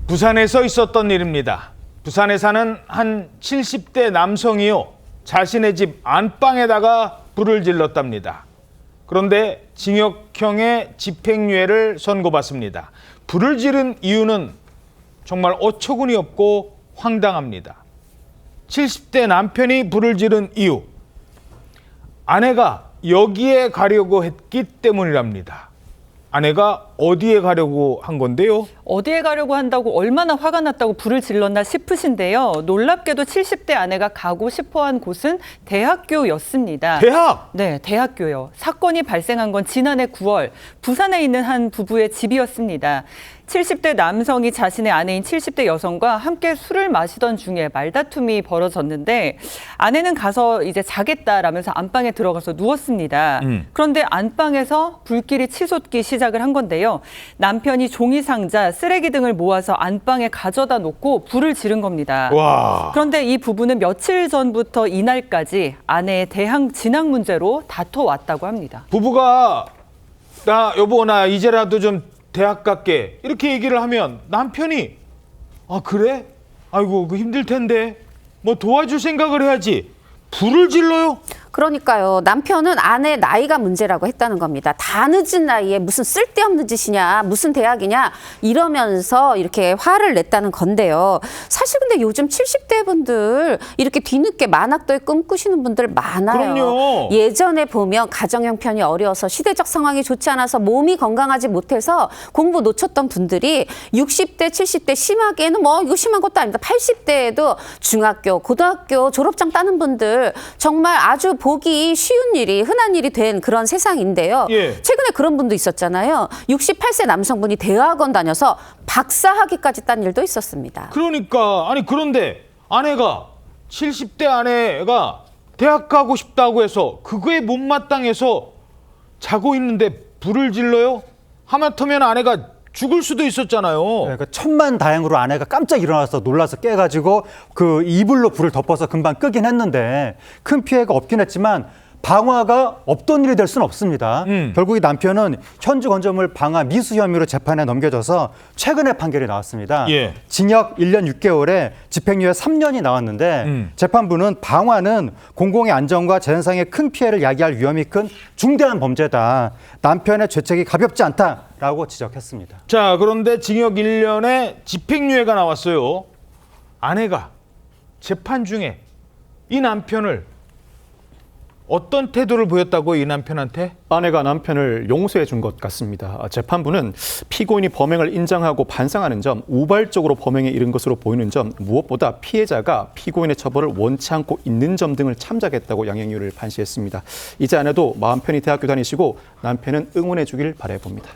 부산에서 있었던 일입니다. 부산에 사는 한 70대 남성이요, 자신의 집 안방에다가 불을 질렀답니다. 그런데 징역형의 집행유예를 선고받습니다. 불을 지른 이유는 정말 어처구니 없고 황당합니다. 70대 남편이 불을 지른 이유, 아내가 여기에 가려고 했기 때문이랍니다. 아내가 어디에 가려고 한 건데요? 어디에 가려고 한다고 얼마나 화가 났다고 불을 질렀나 싶으신데요. 놀랍게도 70대 아내가 가고 싶어한 곳은 대학교였습니다. 대학! 네, 대학교요. 사건이 발생한 건 지난해 9월 부산에 있는 한 부부의 집이었습니다. 70대 남성이 자신의 아내인 70대 여성과 함께 술을 마시던 중에 말다툼이 벌어졌는데 아내는 가서 이제 자겠다라면서 안방에 들어가서 누웠습니다. 그런데 안방에서 불길이 치솟기 시작을 한 건데요. 남편이 종이 상자, 쓰레기 등을 모아서 안방에 가져다 놓고 불을 지른 겁니다. 와. 그런데 이 부부는 며칠 전부터 이날까지 아내의 대학 진학 문제로 다퉈왔다고 합니다. 부부가 여보 나 이제라도 좀 대학 갈게 이렇게 얘기를 하면 남편이 아 그래? 아이고 그 힘들 텐데 뭐 도와줄 생각을 해야지 불을 질러요? 그러니까요. 남편은 아내 나이가 문제라고 했다는 겁니다. 다 늦은 나이에 무슨 쓸데없는 짓이냐, 무슨 대학이냐 이러면서 이렇게 화를 냈다는 건데요. 사실 근데 요즘 70대 분들 이렇게 뒤늦게 만학도에 꿈꾸시는 분들 많아요. 그럼요. 예전에 보면 가정 형편이 어려워서 시대적 상황이 좋지 않아서 몸이 건강하지 못해서 공부 놓쳤던 분들이 60대, 70대 심하게는 뭐 이거 심한 것도 아닙니다. 80대에도 중학교, 고등학교 졸업장 따는 분들 정말 아주 보기 쉬운 일이 흔한 일이 된 그런 세상인데요. 예. 최근에 그런 분도 있었잖아요. 68세 남성분이 대학원 다녀서 박사학위까지 딴 일도 있었습니다. 그러니까 아니 그런데 아내가 70대 아내가 대학 가고 싶다고 해서 그거에 못마땅해서 자고 있는데 불을 질러요? 하마터면 아내가 죽을 수도 있었잖아요. 그러니까 천만다행으로 아내가 깜짝 일어나서 놀라서 깨가지고 그 이불로 불을 덮어서 금방 끄긴 했는데 큰 피해가 없긴 했지만 방화가 없던 일이 될 수는 없습니다. 결국 이 남편은 현주 건조물 방화 미수 혐의로 재판에 넘겨져서 최근에 판결이 나왔습니다. 예. 징역 1년 6개월에 집행유예 3년이 나왔는데 재판부는 방화는 공공의 안전과 재산상의 큰 피해를 야기할 위험이 큰 중대한 범죄다. 남편의 죄책이 가볍지 않다라고 지적했습니다. 자, 그런데 징역 1년에 집행유예가 나왔어요. 아내가 재판 중에 이 남편을 어떤 태도를 보였다고 이 남편한테? 아내가 남편을 용서해 준 것 같습니다. 재판부는 피고인이 범행을 인정하고 반성하는 점, 우발적으로 범행에 이른 것으로 보이는 점, 무엇보다 피해자가 피고인의 처벌을 원치 않고 있는 점 등을 참작했다고 양형이유를 판시했습니다. 이제 아내도 마음 편히 대학교 다니시고 남편은 응원해 주길 바라봅니다.